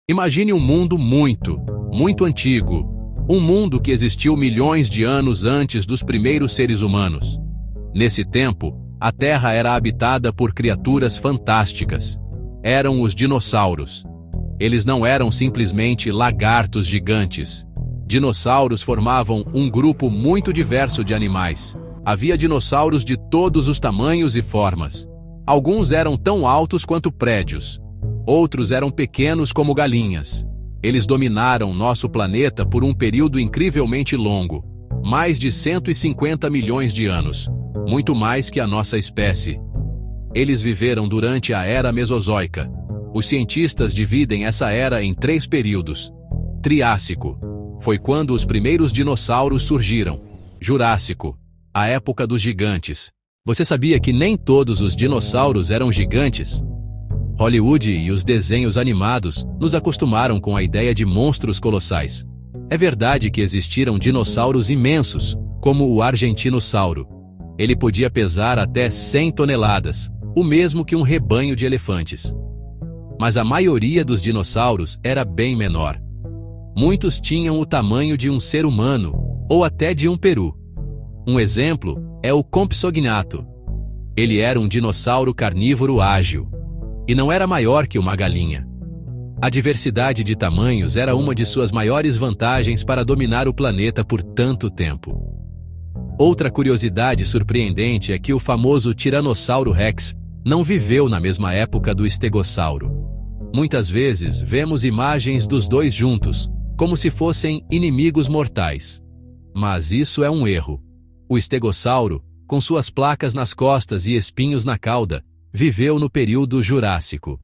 Imagine um mundo muito antigo. Um mundo que existiu milhões de anos antes dos primeiros seres humanos. Nesse tempo, a Terra era habitada por criaturas fantásticas. Eram os dinossauros. Eles não eram simplesmente lagartos gigantes. Dinossauros formavam um grupo muito diverso de animais. Havia dinossauros de todos os tamanhos e formas. Alguns eram tão altos quanto prédios. Outros eram pequenos como galinhas. Eles dominaram nosso planeta por um período incrivelmente longo, mais de 150 milhões de anos, muito mais que a nossa espécie. Eles viveram durante a Era Mesozoica. Os cientistas dividem essa era em 3 períodos. Triássico foi quando os primeiros dinossauros surgiram. Jurássico, a época dos gigantes. Você sabia que nem todos os dinossauros eram gigantes? Hollywood e os desenhos animados nos acostumaram com a ideia de monstros colossais. É verdade que existiram dinossauros imensos, como o argentinossauro. Ele podia pesar até 100 toneladas, o mesmo que um rebanho de elefantes. Mas a maioria dos dinossauros era bem menor. Muitos tinham o tamanho de um ser humano, ou até de um peru. Um exemplo é o Compsognato. Ele era um dinossauro carnívoro ágil. E não era maior que uma galinha. A diversidade de tamanhos era uma de suas maiores vantagens para dominar o planeta por tanto tempo. Outra curiosidade surpreendente é que o famoso Tiranossauro Rex não viveu na mesma época do Estegossauro. Muitas vezes vemos imagens dos dois juntos, como se fossem inimigos mortais. Mas isso é um erro. O Estegossauro, com suas placas nas costas e espinhos na cauda, viveu no período Jurássico.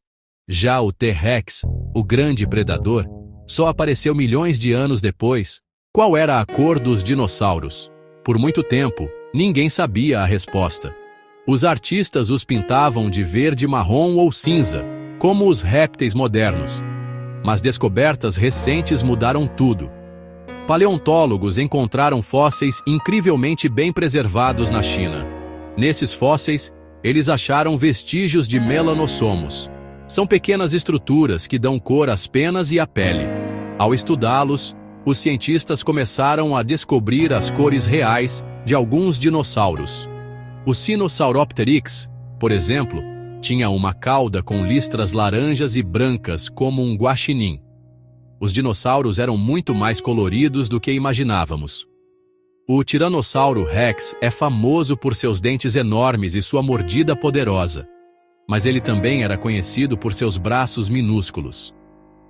Já o T-Rex, o grande predador, só apareceu milhões de anos depois. Qual era a cor dos dinossauros? Por muito tempo, ninguém sabia a resposta. Os artistas os pintavam de verde, marrom ou cinza, como os répteis modernos. Mas descobertas recentes mudaram tudo. Paleontólogos encontraram fósseis incrivelmente bem preservados na China. Nesses fósseis, eles acharam vestígios de melanossomos. São pequenas estruturas que dão cor às penas e à pele. Ao estudá-los, os cientistas começaram a descobrir as cores reais de alguns dinossauros. O Sinosauropteryx, por exemplo, tinha uma cauda com listras laranjas e brancas como um guaxinim. Os dinossauros eram muito mais coloridos do que imaginávamos. O Tiranossauro Rex é famoso por seus dentes enormes e sua mordida poderosa. Mas ele também era conhecido por seus braços minúsculos.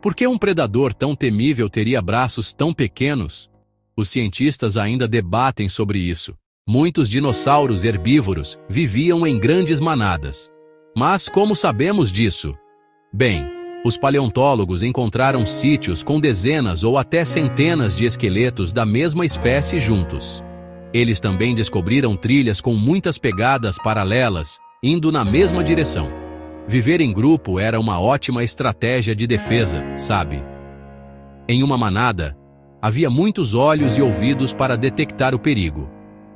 Por que um predador tão temível teria braços tão pequenos? Os cientistas ainda debatem sobre isso. Muitos dinossauros herbívoros viviam em grandes manadas. Mas como sabemos disso? Bem, os paleontólogos encontraram sítios com dezenas ou até centenas de esqueletos da mesma espécie juntos. Eles também descobriram trilhas com muitas pegadas paralelas, indo na mesma direção. Viver em grupo era uma ótima estratégia de defesa, sabe? Em uma manada, havia muitos olhos e ouvidos para detectar o perigo.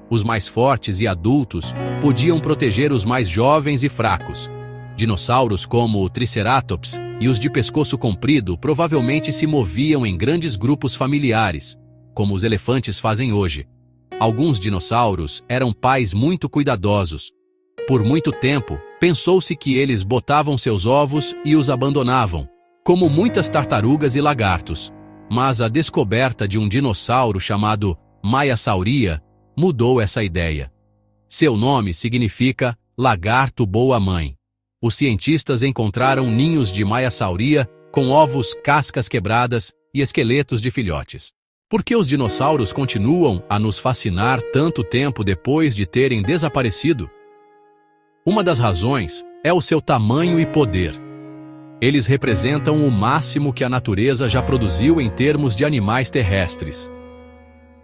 Os mais fortes e adultos podiam proteger os mais jovens e fracos. Dinossauros como o Triceratops e os de pescoço comprido provavelmente se moviam em grandes grupos familiares, como os elefantes fazem hoje. Alguns dinossauros eram pais muito cuidadosos. Por muito tempo, pensou-se que eles botavam seus ovos e os abandonavam, como muitas tartarugas e lagartos. Mas a descoberta de um dinossauro chamado Maiasauria mudou essa ideia. Seu nome significa lagarto boa-mãe. Os cientistas encontraram ninhos de Maiasauria com ovos, cascas quebradas e esqueletos de filhotes. Por que os dinossauros continuam a nos fascinar tanto tempo depois de terem desaparecido? Uma das razões é o seu tamanho e poder. Eles representam o máximo que a natureza já produziu em termos de animais terrestres.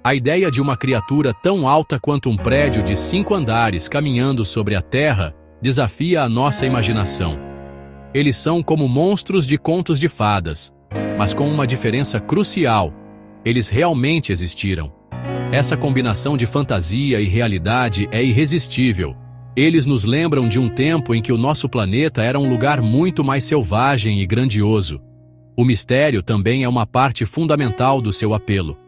A ideia de uma criatura tão alta quanto um prédio de 5 andares caminhando sobre a Terra desafia a nossa imaginação. Eles são como monstros de contos de fadas, mas com uma diferença crucial: eles realmente existiram. Essa combinação de fantasia e realidade é irresistível. Eles nos lembram de um tempo em que o nosso planeta era um lugar muito mais selvagem e grandioso. O mistério também é uma parte fundamental do seu apelo.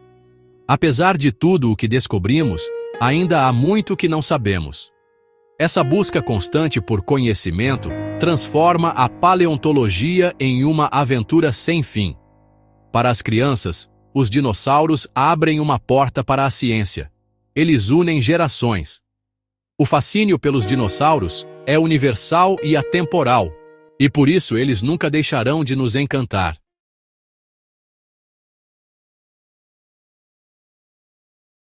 Apesar de tudo o que descobrimos, ainda há muito que não sabemos. Essa busca constante por conhecimento transforma a paleontologia em uma aventura sem fim. Para as crianças, os dinossauros abrem uma porta para a ciência. Eles unem gerações. O fascínio pelos dinossauros é universal e atemporal, e por isso eles nunca deixarão de nos encantar.